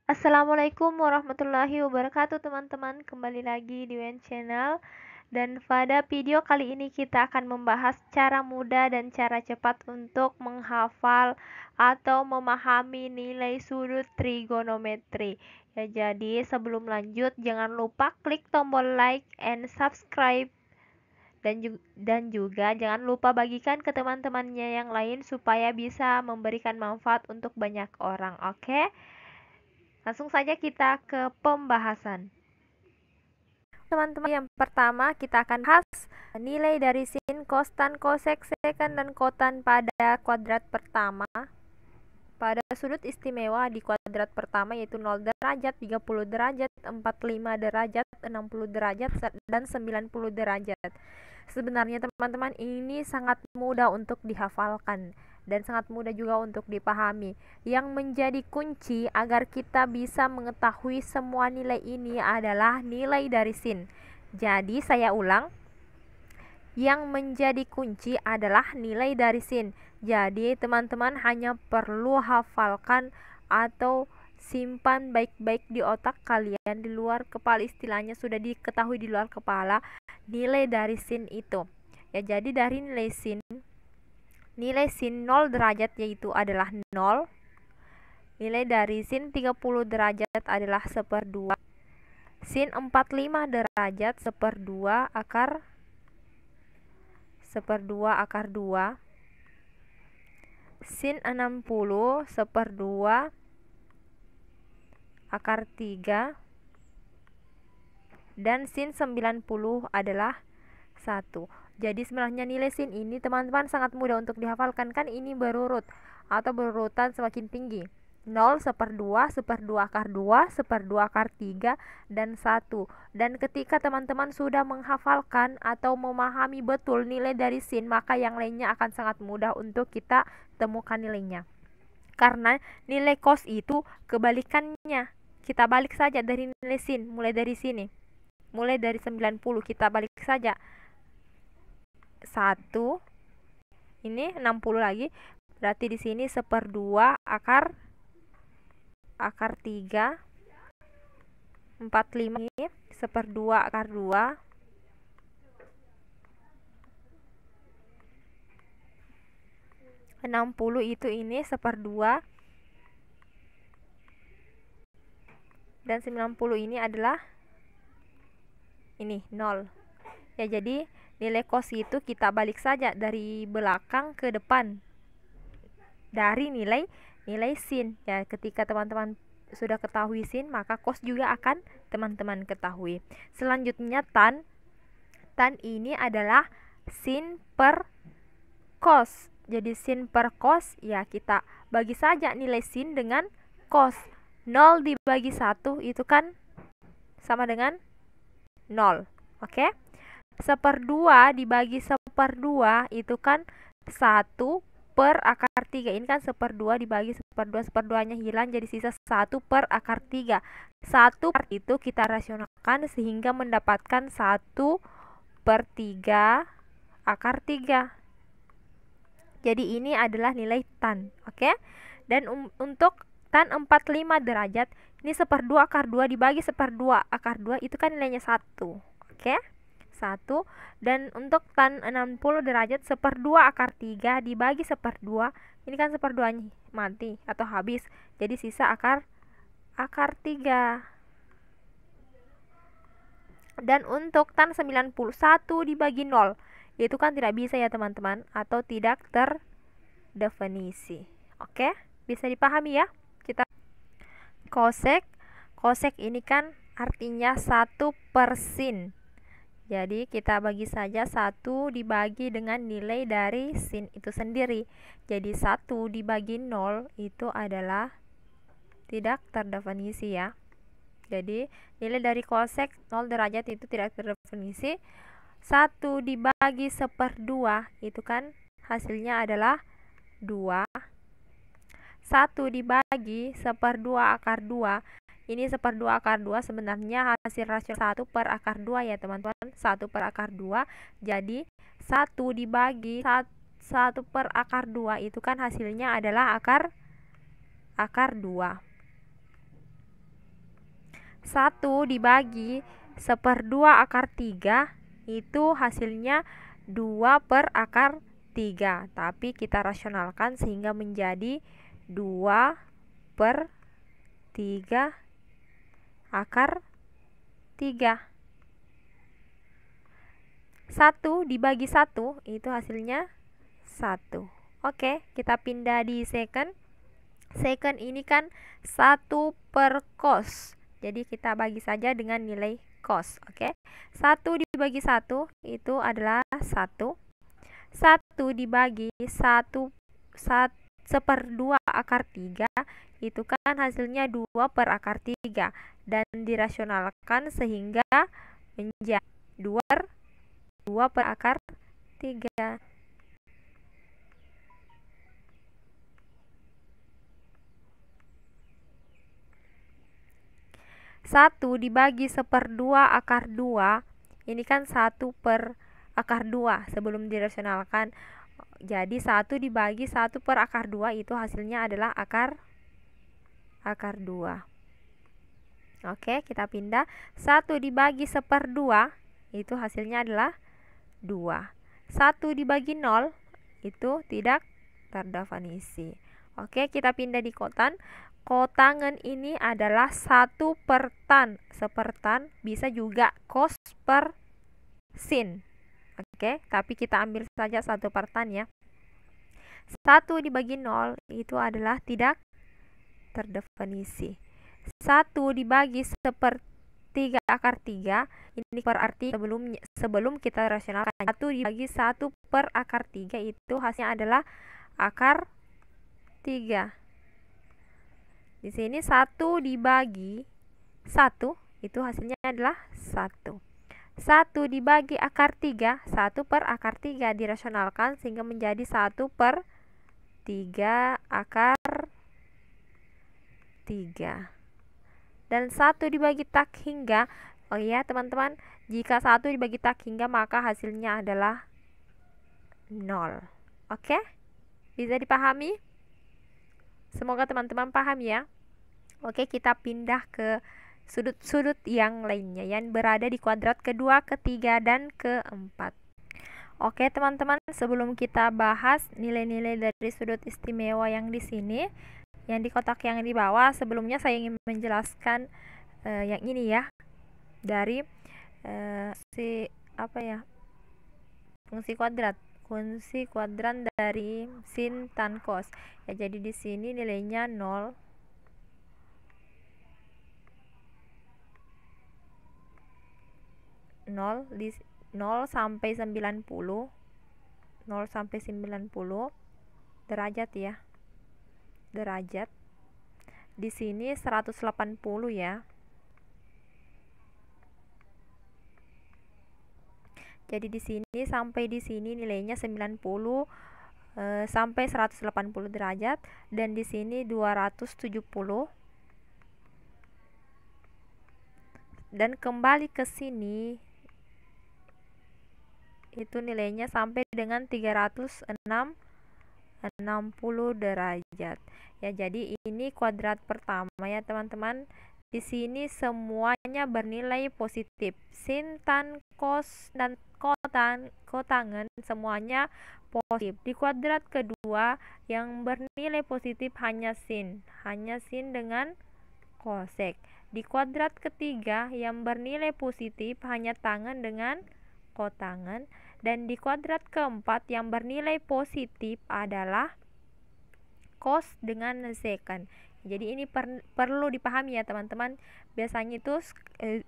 Assalamualaikum warahmatullahi wabarakatuh teman-teman. Kembali lagi di WN Channel. Dan pada video kali ini kita akan membahas cara mudah dan cara cepat untuk menghafal atau memahami nilai sudut trigonometri. Ya, jadi sebelum lanjut jangan lupa klik tombol like and subscribe dan juga jangan lupa bagikan ke teman-temannya yang lain supaya bisa memberikan manfaat untuk banyak orang. Oke? Langsung saja kita ke pembahasan. Teman-teman, yang pertama kita akan bahas nilai dari sin, cos, tan, cosec, secant, dan kotan pada kuadrat pertama. Pada sudut istimewa di kuadrat pertama yaitu 0 derajat, 30 derajat, 45 derajat, 60 derajat, dan 90 derajat. Sebenarnya teman-teman ini sangat mudah untuk dihafalkan dan sangat mudah juga untuk dipahami. Yang menjadi kunci agar kita bisa mengetahui semua nilai ini adalah nilai dari sin. Jadi saya ulang, yang menjadi kunci adalah nilai dari sin. Jadi teman-teman hanya perlu hafalkan atau simpan baik-baik di otak kalian, di luar kepala, istilahnya sudah diketahui di luar kepala nilai dari sin itu. Ya, jadi dari nilai sin 0 derajat yaitu adalah 0. Nilai dari sin 30 derajat adalah 1/2. Sin 45 derajat 1/2 akar 2. Sin 60 1/2 akar 3. Dan sin 90 adalah 1. Jadi sebenarnya nilai sin ini teman-teman sangat mudah untuk dihafalkan, kan ini berurut atau berurutan semakin tinggi. 0, 1/2, 1/2 akar 2, 1/2 akar 3, dan 1. Dan ketika teman-teman sudah menghafalkan atau memahami betul nilai dari sin, maka yang lainnya akan sangat mudah untuk kita temukan nilainya. Karena nilai cos itu kebalikannya. Kita balik saja dari nilai sin, mulai dari sini. Mulai dari 90 kita balik saja. 1, ini 60 lagi, berarti di sini 1/2 akar 3, 45 ini 1/2 akar 2, 60 itu ini 1/2, dan 90 ini adalah ini 0. Ya, jadi nilai cos itu kita balik saja dari belakang ke depan dari nilai sin. Ya, ketika teman-teman sudah ketahui sin, maka cos juga akan teman-teman ketahui. Selanjutnya tan ini adalah sin per cos. Jadi sin per cos, ya kita bagi saja nilai sin dengan cos. 0 dibagi 1 itu kan sama dengan 0. Oke? 1/2 dibagi 1/2 itu kan 1 per akar 3. Ini kan 1/2 dibagi 1/2, 1/2-nya hilang jadi sisa 1 per akar 3. 1 per itu kita rasionalkan sehingga mendapatkan 1/3 akar 3. Jadi ini adalah nilai tan. Oke? Dan untuk tan 45 derajat, ini 1/2 akar 2 dibagi 1/2 akar 2 itu kan nilainya 1. Oke? 1. Dan untuk tan 60 derajat 1/2 akar 3 dibagi 1/2, ini kan 1/2-nya mati atau habis, jadi sisa akar 3. Dan untuk tan 91 dibagi 0, itu kan tidak bisa ya teman-teman, atau tidak terdefinisi. Oke, bisa dipahami ya? Kita cosec ini kan artinya 1/sin. Jadi kita bagi saja 1 dibagi dengan nilai dari sin itu sendiri. Jadi 1 dibagi 0 itu adalah tidak terdefinisi ya. Jadi nilai dari cosec 0 derajat itu tidak terdefinisi. 1 dibagi 1/2 itu kan hasilnya adalah 2. 1 dibagi 1/2 akar 2, ini 1/2 akar 2 sebenarnya hasil rasional 1 per akar 2 ya teman-teman. 1 per akar 2, jadi 1 dibagi 1 per akar 2 itu kan hasilnya adalah akar 2. 1 dibagi 1/2 akar 3 itu hasilnya 2 per akar 3. Tapi kita rasionalkan sehingga menjadi 2 per 3 akar 3. 1 dibagi 1 itu hasilnya 1. Oke, kita pindah di second. Second ini kan 1 per cos. Jadi kita bagi saja dengan nilai cos. Oke. 1 dibagi 1 itu adalah 1. 1 dibagi 1/2 akar 3 itu kan hasilnya 2 per akar 3. Dan dirasionalkan sehingga menjadi 2 per akar 3. 1 dibagi 1/2 akar 2 ini kan 1 per akar 2 sebelum dirasionalkan. Jadi 1 dibagi 1 per akar 2 itu hasilnya adalah akar 2. Oke, kita pindah. 1 dibagi 1/2 itu hasilnya adalah 2. 1 dibagi 0 itu tidak terdefinisi. Oke, kita pindah di kotan. Kotangen ini adalah 1 per tan. Sepertan bisa juga cos per sin. Oke, tapi kita ambil saja 1 per tan ya. 1 dibagi 0 itu adalah tidak terdefinisi. 1 dibagi 1/3 akar 3 ini berarti sebelum kita rasionalkan 1 dibagi 1 per akar 3 itu hasilnya adalah akar 3. Di sini 1 dibagi 1 itu hasilnya adalah 1. 1 dibagi akar 3, 1 per akar 3 dirasionalkan sehingga menjadi 1 per 3 akar 3. Dan 1 dibagi tak hingga, oh iya teman-teman, jika 1 dibagi tak hingga maka hasilnya adalah 0. Oke? Bisa dipahami? Semoga teman-teman paham ya. Oke, kita pindah ke sudut-sudut yang lainnya yang berada di kuadrat kedua, ketiga, dan keempat. Oke teman-teman, sebelum kita bahas nilai-nilai dari sudut istimewa yang di sini, yang di kotak yang di bawah, sebelumnya saya ingin menjelaskan yang ini ya, dari fungsi kuadrat. Fungsi kuadran dari sin tan cos. Ya, jadi di sini nilainya 0. 0 sampai 90. 0 sampai 90 derajat ya. Derajat. Di sini 180 ya. Jadi di sini sampai di sini nilainya 90 sampai 180 derajat, dan di sini 270. Dan kembali ke sini itu nilainya sampai dengan 360 derajat. Ya, jadi ini kuadrat pertama ya teman-teman. Di sini semuanya bernilai positif. Sin, tan, cos, dan kotangen semuanya positif. Di kuadrat kedua yang bernilai positif hanya sin dengan kosek. Di kuadrat ketiga yang bernilai positif hanya tangen dengan kotangen, dan di kuadrat keempat yang bernilai positif adalah cos dengan secant. Jadi ini perlu dipahami ya teman-teman. Biasanya itu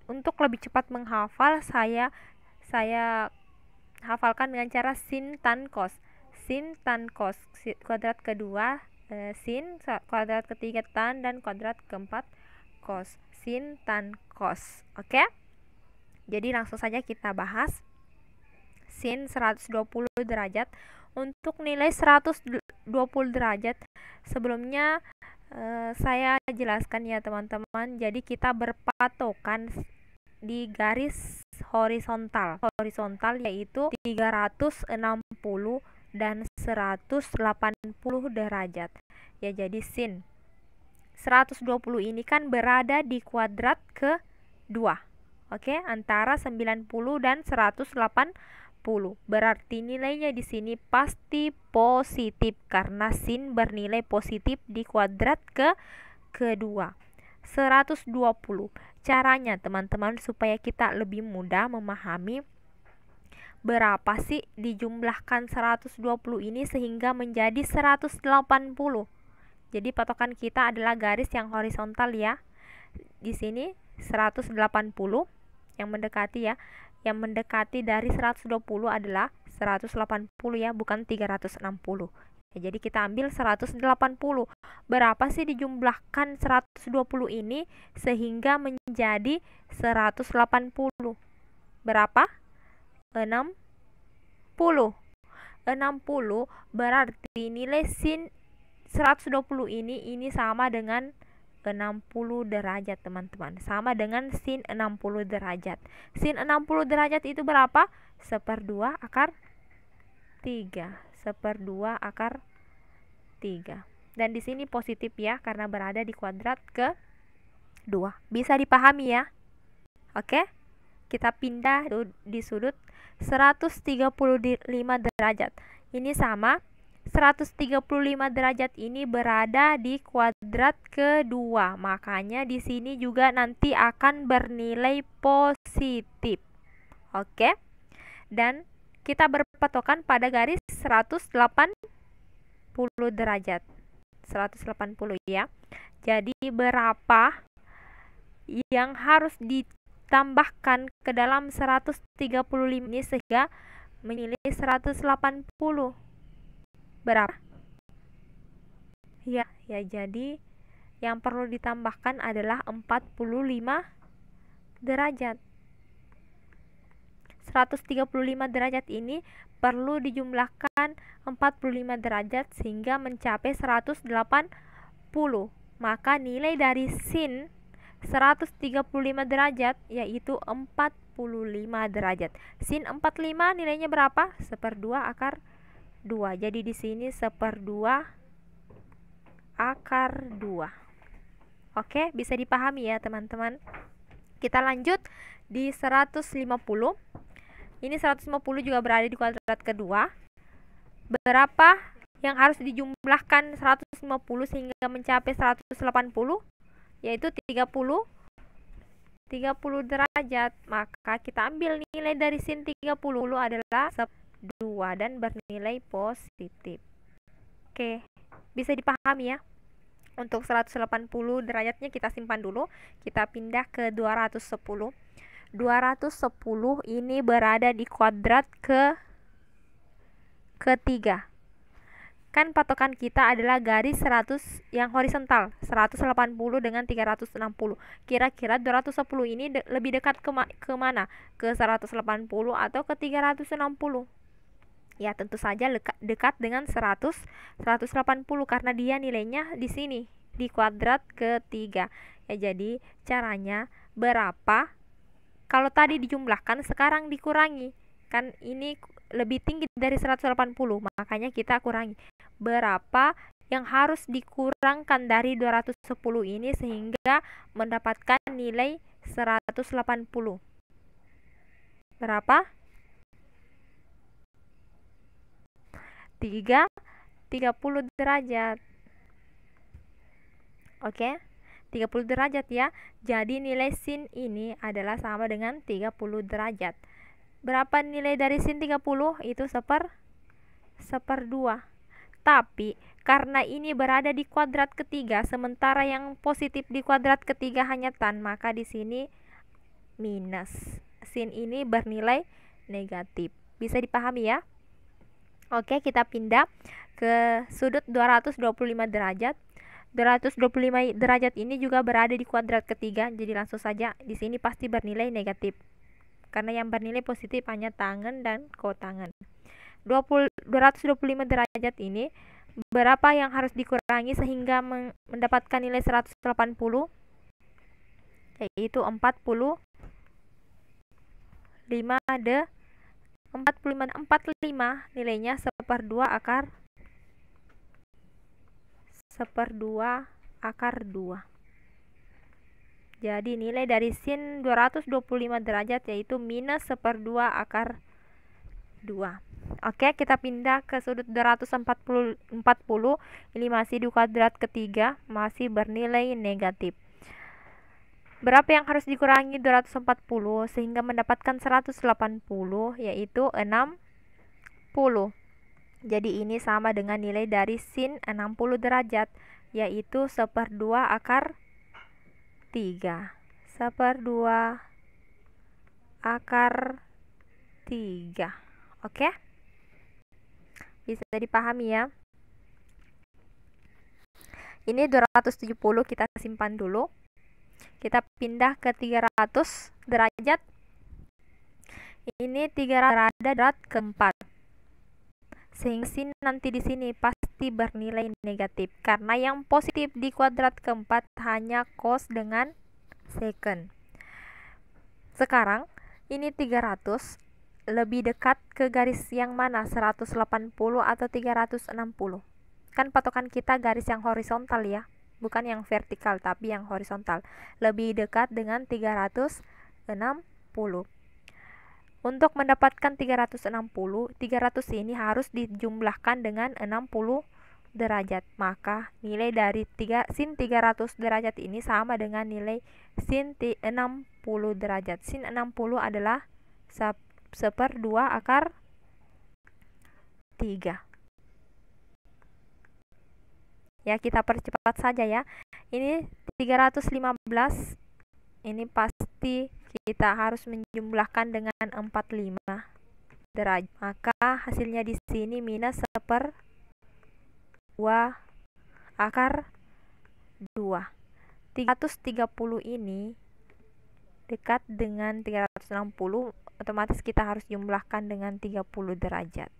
untuk lebih cepat menghafal saya hafalkan dengan cara sin tan cos. Sin tan cos. Kuadrat kedua sin, kuadrat ketiga tan, dan kuadrat keempat cos. Sin tan cos. Oke? Jadi langsung saja kita bahas. Sin 120 derajat. Untuk nilai 120 derajat sebelumnya saya jelaskan ya teman-teman. Jadi kita berpatokan di garis horizontal yaitu 360 dan 180 derajat ya. Jadi sin 120 ini kan berada di kuadrat Oke, antara 90 dan 180. Berarti nilainya di sini pasti positif karena sin bernilai positif di kuadrat kedua. 120. Caranya teman-teman supaya kita lebih mudah memahami berapa sih dijumlahkan 120 ini sehingga menjadi 180. Jadi patokan kita adalah garis yang horizontal ya. Di sini 180 yang mendekati ya. Yang mendekati dari 120 adalah 180 ya, bukan 360. Ya, jadi kita ambil 180. Berapa sih dijumlahkan 120 ini sehingga menjadi 180? Berapa? 60. 60 berarti nilai sin 120 ini sama dengan 60 derajat teman-teman. Sama dengan sin 60 derajat. Sin 60 derajat itu berapa? 1/2 akar 3. 1/2 akar 3. Dan di sini positif ya karena berada di kuadrat kedua. Bisa dipahami ya? Oke? Kita pindah di sudut 135 derajat. Ini sama 135 derajat ini berada di kuadrat kedua. Makanya di sini juga nanti akan bernilai positif. Oke? Dan kita berpatokan pada garis 180 derajat. 180 ya. Jadi berapa yang harus ditambahkan ke dalam 135 ini sehingga menilai 180? Berapa? Ya, jadi yang perlu ditambahkan adalah 45 derajat. 135 derajat ini perlu dijumlahkan 45 derajat sehingga mencapai 180. Maka nilai dari sin 135 derajat yaitu 45 derajat. Sin 45 nilainya berapa? 1/2 akar 2. Jadi di sini 1/2 akar 2. Oke, bisa dipahami ya teman-teman. Kita lanjut di 150. Ini 150 juga berada di kuadrat kedua. Berapa yang harus dijumlahkan 150 sehingga mencapai 180? Yaitu 30 derajat. Maka kita ambil nilai dari sin 30 adalah 2 dan bernilai positif. Oke, bisa dipahami ya. Untuk 180 derajatnya kita simpan dulu. Kita pindah ke 210. 210 ini berada di kuadrat ketiga. Kan patokan kita adalah garis 100 yang horizontal, 180 dengan 360. Kira-kira 210 ini lebih dekat ke mana? Ke 180 atau ke 360? Ya, tentu saja dekat dengan 180 karena dia nilainya di sini, di kuadrat ketiga. Ya, jadi caranya berapa? Kalau tadi dijumlahkan, sekarang dikurangi. Kan ini lebih tinggi dari 180, makanya kita kurangi. Berapa yang harus dikurangkan dari 210 ini sehingga mendapatkan nilai 180? Berapa? 30 derajat. Oke, 30 derajat ya. Jadi nilai sin ini adalah sama dengan 30 derajat. Berapa nilai dari sin 30? Itu 1/2. Tapi karena ini berada di kuadrat ketiga, sementara yang positif di kuadrat ketiga hanya tan, maka di sini minus. Sin ini bernilai negatif. Bisa dipahami ya? Oke, kita pindah ke sudut 225 derajat. 225 derajat ini juga berada di kuadrat ketiga, jadi langsung saja di sini pasti bernilai negatif. Karena yang bernilai positif hanya tangan dan kotangan. 225 derajat ini berapa yang harus dikurangi sehingga mendapatkan nilai 180? Yaitu 45 nilainya 1/2 akar 2. Jadi nilai dari sin 225 derajat yaitu minus 1/2 akar 2. Oke, kita pindah ke sudut 240. Ini masih di kuadrat ketiga, masih bernilai negatif. Berapa yang harus dikurangi 240 sehingga mendapatkan 180, yaitu 60. Jadi ini sama dengan nilai dari sin 60 derajat, yaitu 1/2 akar 3. 1/2 akar 3. Oke? Bisa dipahami ya. Ini 270 kita simpan dulu. Kita pindah ke 300 derajat. Ini 300 derajat keempat. Sehingga sin nanti di sini pasti bernilai negatif karena yang positif di kuadrat keempat hanya cos dengan secant. Sekarang ini 300 lebih dekat ke garis yang mana? 180 atau 360? Kan patokan kita garis yang horizontal ya, bukan yang vertikal tapi yang horizontal. Lebih dekat dengan 360. Untuk mendapatkan 360, 300 ini harus dijumlahkan dengan 60 derajat. Maka nilai dari sin 300 derajat ini sama dengan nilai sin 60 derajat. Sin 60 adalah 1/2 akar 3. Ya, kita percepat saja ya. Ini 315. Ini pasti kita harus menjumlahkan dengan 45 derajat. Maka hasilnya di sini minus 1/2 akar 2. 330 ini dekat dengan 360, otomatis kita harus jumlahkan dengan 30 derajat.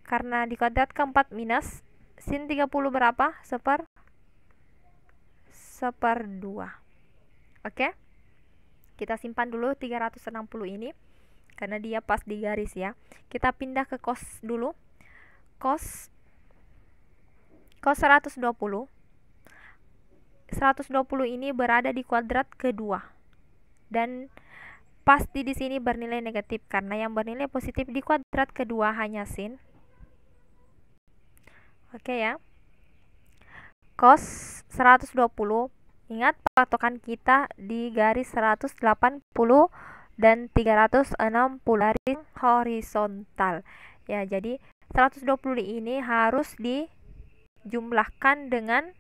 Karena di kuadrat keempat minus, sin 30 berapa? 1/2. Oke? Kita simpan dulu 360 ini karena dia pas di garis ya. Kita pindah ke cos dulu. Cos 120. 120 ini berada di kuadrat kedua. Dan pasti di sini bernilai negatif karena yang bernilai positif di kuadrat kedua hanya sin. Oke ya. Cos 120. Ingat patokan kita di garis 180 dan 360 garis horizontal. Ya, jadi 120 ini harus dijumlahkan dengan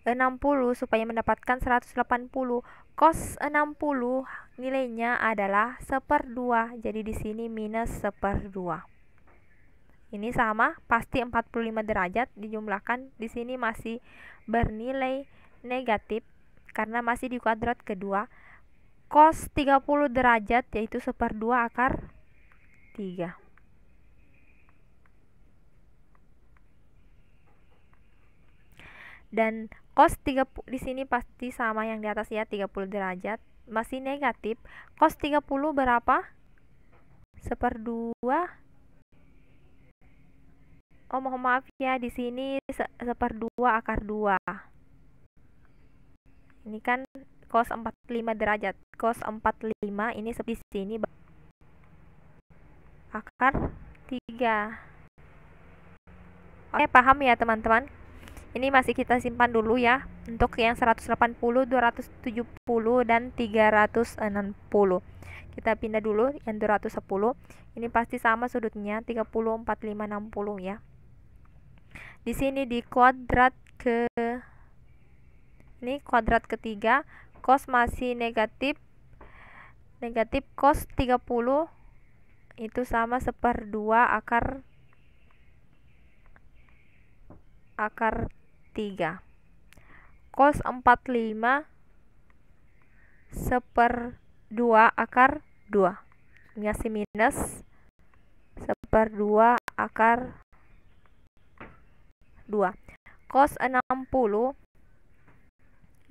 60 supaya mendapatkan 180. Cos 60 nilainya adalah 1/2. Jadi di sini minus 1/2. Ini sama, pasti 45 derajat dijumlahkan. Di sini masih bernilai negatif karena masih di kuadrat kedua. Cos 30 derajat yaitu 1/2 akar 3. Dan cos 30 di sini pasti sama yang di atas ya, 30 derajat, masih negatif. Cos 30 berapa? 1/2. Oh, mohon maaf ya, di sini 1/2 akar 2. Ini kan cos 45 derajat. Cos 45 ini di sini akar 3. Oke, paham ya teman-teman? Ini masih kita simpan dulu ya untuk yang 180, 270 dan 360. Kita pindah dulu yang 210. Ini pasti sama sudutnya 30, 45, 60 ya. Di sini di kuadrat kuadrat ketiga, cos masih negatif. Negatif cos 30 itu sama 1/2 akar 3. Cos 45 1/2 akar 2. Masih minus 1/2 akar 2. Cos 60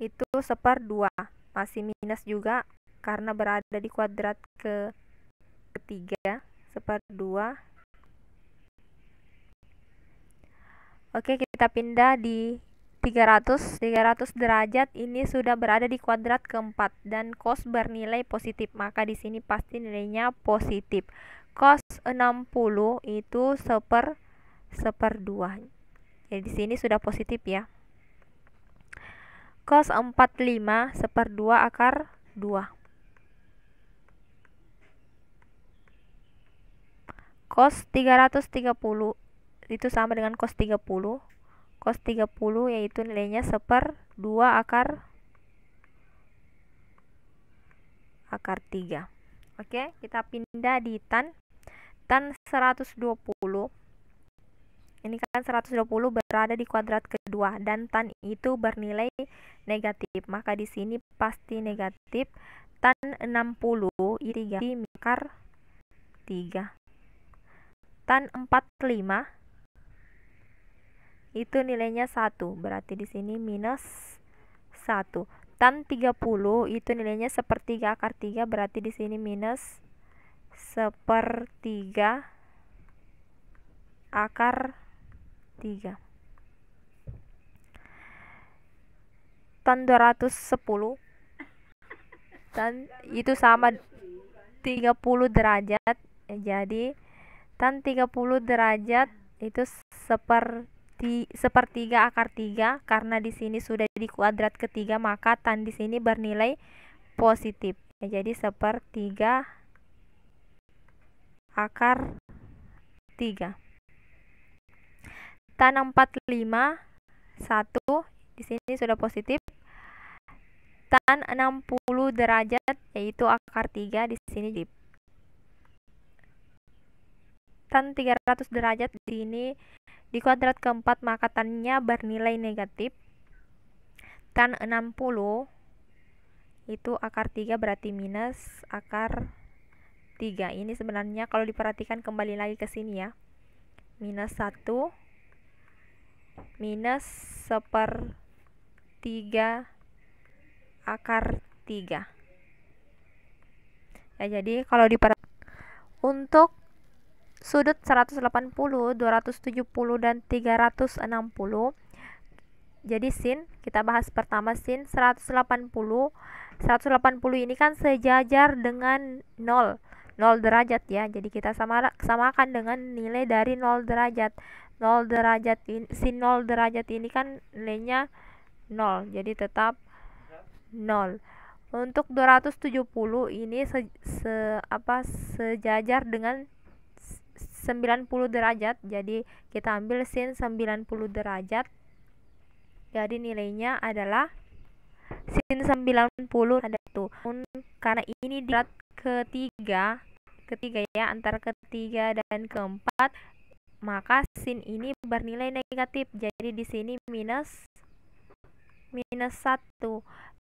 itu 1/2. Masih minus juga karena berada di kuadrat ketiga. 1/2. Oke, kita pindah di 300 derajat ini sudah berada di kuadrat keempat dan cos bernilai positif, maka di sini pasti nilainya positif. Cos 60 itu seperdua. Jadi di sini sudah positif ya. Cos 45 seperdua akar 2. Cos 330 itu sama dengan cos 30. Cos 30 yaitu nilainya seperdua akar 3. Oke, kita pindah di tan 120. Ini kan 120 berada di kuadrat kedua dan tan itu bernilai negatif, maka di sini pasti negatif. Tan 60 ini 3 akar 3. Tan 45 itu nilainya 1, berarti di sini minus 1. Tan 30 itu nilainya sepertiga akar 3, berarti di sini minus sepertiga akar 3. Tan 210 tan itu sama 30 derajat. Jadi tan 30 derajat itu sepertiga akar 3, karena di sini sudah di kuadrat ketiga, maka tan di sini bernilai positif. Jadi sepertiga akar 3. Tan 45 1 di sini sudah positif. Tan 60 derajat yaitu akar 3 di sini. Tan 300 derajat di sini di kuadrat keempat, maka tannya bernilai negatif. Tan 60 itu akar 3, berarti minus akar 3. Ini sebenarnya kalau diperhatikan kembali lagi ke sini ya. Minus 1 minus sepertiga akar 3. Ya, jadi kalau diperhatikan untuk sudut 180, 270 dan 360. Jadi sin, kita bahas pertama sin 180. 180 ini kan sejajar dengan 0 derajat ya. Jadi kita samakan dengan nilai dari 0 derajat. 0 derajat ini, sin 0 derajat ini kan nilainya 0. Jadi tetap 0. Untuk 270 ini sejajar dengan 90 derajat. Jadi kita ambil sin 90 derajat. Jadi nilainya adalah sin 90 ada tuh. Karena ini di ketiga ya, antara ketiga dan keempat, maka sin ini bernilai negatif. Jadi di sini minus 1.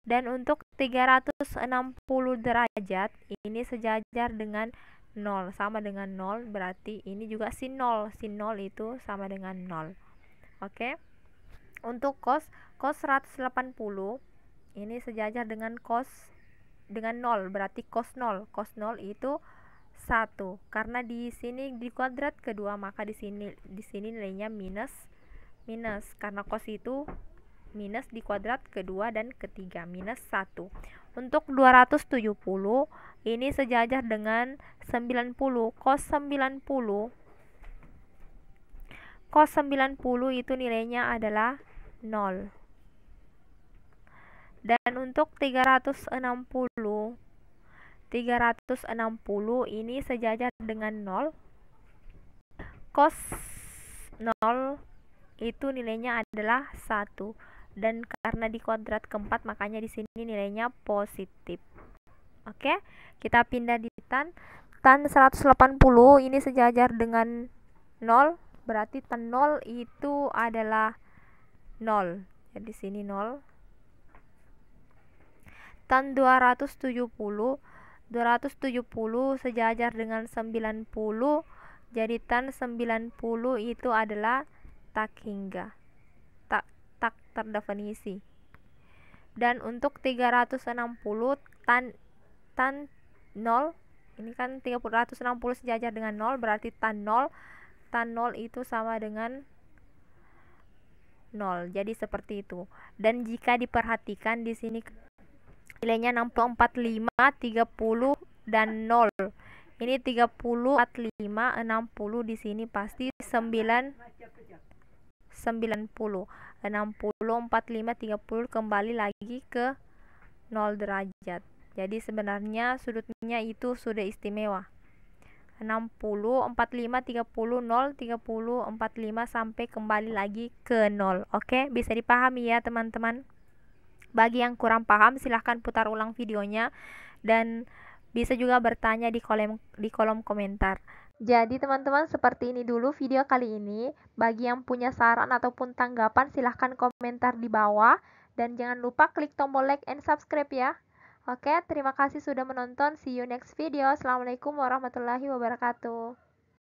Dan untuk 360 derajat ini sejajar dengan 0, sama dengan 0, berarti ini juga sin 0. Sin 0 itu sama dengan 0. Oke. Untuk cos 180 ini sejajar dengan cos dengan 0, berarti cos 0. Cos 0 itu 1. Karena di sini di kuadrat kedua, maka di sini nilainya minus. Karena cos itu minus di kuadrat kedua dan ketiga, minus 1. Untuk 270 ini sejajar dengan 90. Cos 90 itu nilainya adalah 0. Dan untuk 360 ini sejajar dengan 0. Cos 0 itu nilainya adalah 1. Dan karena di kuadrat keempat, makanya di sini nilainya positif. Oke, kita pindah di tan 180 ini sejajar dengan 0, berarti tan 0 itu adalah 0. Jadi sini 0. Tan 270 sejajar dengan 90. Jadi tan 90 itu adalah tak hingga. Tak terdefinisi. Dan untuk 360 tan 0, ini kan 360 sejajar dengan 0, berarti tan 0 itu sama dengan 0. Jadi seperti itu. Dan jika diperhatikan di sini nilainya 64, 5, 30 dan 0. Ini 30, 45, 60 di sini pasti 90, 60, 45, 30 kembali lagi ke 0 derajat. Jadi sebenarnya sudutnya itu sudah istimewa. 60, 45, 30, 0, 30, 45 sampai kembali lagi ke 0. Oke, bisa dipahami ya teman-teman. Bagi yang kurang paham silahkan putar ulang videonya dan bisa juga bertanya di kolom komentar. Jadi teman-teman seperti ini dulu video kali ini. Bagi yang punya saran ataupun tanggapan silahkan komentar di bawah. Dan jangan lupa klik tombol like and subscribe ya. Oke, terima kasih sudah menonton. See you next video. Assalamualaikum warahmatullahi wabarakatuh.